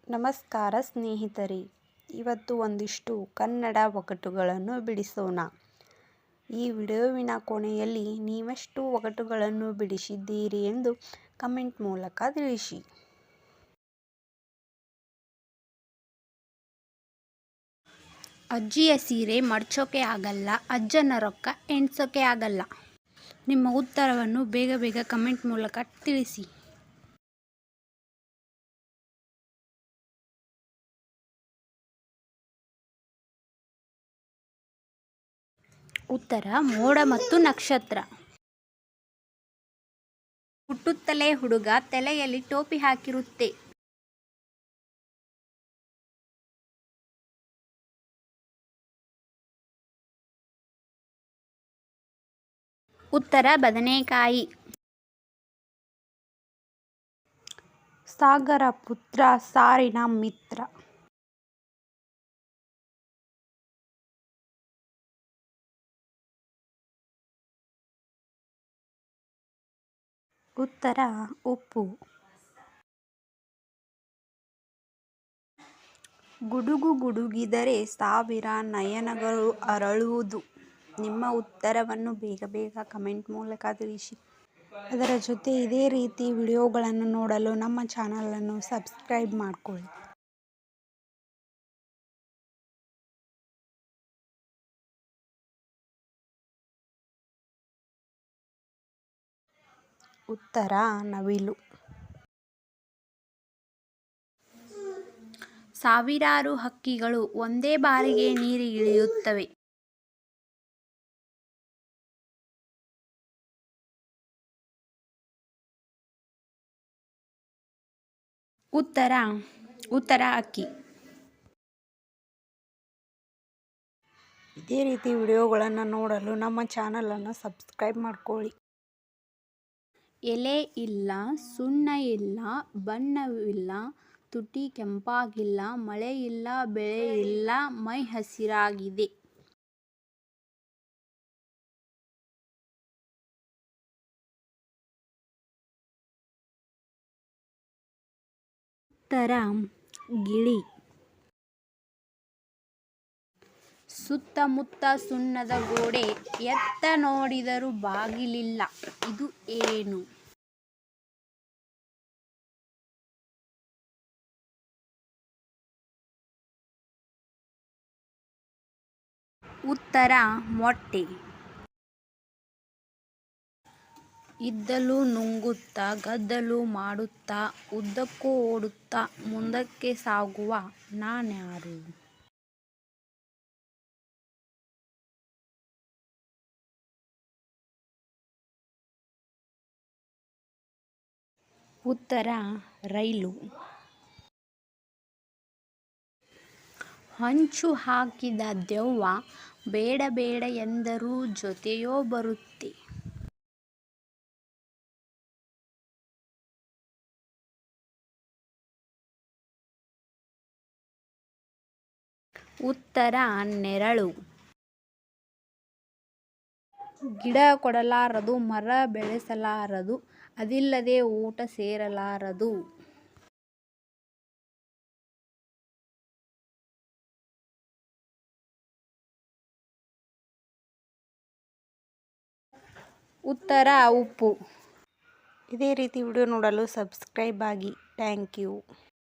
ನಮಸ್ಕಾರ ಸ್ನೇಹಿತರೆ, ಇವತ್ತು ಒಂದಿಷ್ಟು ಕನ್ನಡ ಒಗಟುಗಳನ್ನು ಬಿಡಿಸೋಣ. ಈ ವಿಡಿಯೋವಿನ ಕೊನೆಯಲ್ಲಿ ನೀವೆಷ್ಟು ಒಗಟುಗಳನ್ನು ಬಿಡಿಸಿದ್ದೀರಿ ಎಂದು ಕಮೆಂಟ್ ಮೂಲಕ ತಿಳಿಸಿ. ಅಜ್ಜಿಯ ಸೀರೆ ಮಡ್ಚೋಕೆ ಆಗಲ್ಲ, ಅಜ್ಜನ ರೊಕ್ಕ ಎಣ್ಸೋಕೆ ಆಗಲ್ಲ. ನಿಮ್ಮ ಉತ್ತರವನ್ನು ಬೇಗ ಕಮೆಂಟ್ ಮೂಲಕ ತಿಳಿಸಿ. ಉತ್ತರ ಮೋಡ ಮತ್ತು ನಕ್ಷತ್ರ. ಹುಟ್ಟುತ್ತಲೇ ಹುಡುಗ, ತಲೆಯಲ್ಲಿ ಟೋಪಿ ಹಾಕಿರುತ್ತೆ. ಉತ್ತರ ಬದನೆಕಾಯಿ. ಸಾಗರ ಪುತ್ರ, ಸಾರಿನ ಮಿತ್ರ. ಉತ್ತರ ಉಪ್ಪು. ಗುಡುಗು ಗುಡುಗಿದರೆ ಸಾವಿರ ನಯನಗಳು ಅರಳುವುದು. ನಿಮ್ಮ ಉತ್ತರವನ್ನು ಬೇಗ ಕಮೆಂಟ್ ಮೂಲಕ ತಿಳಿಸಿ. ಅದರ ಜೊತೆ ಇದೇ ರೀತಿ ವಿಡಿಯೋಗಳನ್ನು ನೋಡಲು ನಮ್ಮ ಚಾನಲನ್ನು ಸಬ್ಸ್ಕ್ರೈಬ್ ಮಾಡಿಕೊಳ್ಳಿ. ಉತ್ತರ ನವಿಲು. ಸಾವಿರಾರು ಹಕ್ಕಿಗಳು ಒಂದೇ ಬಾರಿಗೆ ನೀರಿಗಿಳಿಯುತ್ತವೆ. ಉತ್ತರ ಅಕ್ಕಿ. ಇದೇ ರೀತಿ ವಿಡಿಯೋಗಳನ್ನು ನೋಡಲು ನಮ್ಮ ಚಾನಲನ್ನು ಸಬ್ಸ್ಕ್ರೈಬ್ ಮಾಡಿಕೊಳ್ಳಿ. ಎಲೆ ಇಲ್ಲ, ಸುಣ್ಣ ಇಲ್ಲ, ಬಣ್ಣವಿಲ್ಲ, ತುಟಿ ಕೆಂಪಾಗಿಲ್ಲ, ಮಳೆ ಇಲ್ಲ, ಬೆಳೆ ಇಲ್ಲ, ಮೈ ಹಸಿರಾಗಿದೆ. ಉತ್ತರ ಗಿಳಿ. ಸುತ್ತಮುತ್ತ ಸುಣ್ಣದ ಗೋಡೆ, ಎತ್ತ ನೋಡಿದರೂ ಬಾಗಿಲಿಲ್ಲ, ಇದು ಏನು? ಉತ್ತರ ಮೊಟ್ಟೆ. ಇದ್ದಲು ನುಂಗುತ್ತಾ, ಗದ್ದಲು ಮಾಡುತ್ತಾ, ಉದ್ದಕ್ಕೂ ಓಡುತ್ತಾ, ಮುಂದಕ್ಕೆ ಸಾಗುವ ನಾನ್ಯಾರು? ಉತ್ತರ ರೈಲು. ಹೊಂಚು ಹಾಕಿದ ದೆವ್ವ, ಬೇಡ ಎಂದರೂ ಜೊತೆಯೋ ಬರುತ್ತೆ. ಉತ್ತರ ನೆರಳು. ಗಿಡ ಕೊಡಲಾರದು, ಮರ ಬೆಳೆಸಲಾರದು, ಅದಿಲ್ಲದೆ ಊಟ ಸೇರಲಾರದು. ಉತ್ತರ ಉಪ್ಪು. ಇದೇ ರೀತಿ ವಿಡಿಯೋ ನೋಡಲು ಸಬ್ಸ್ಕ್ರೈಬ್ ಆಗಿ. Thank you.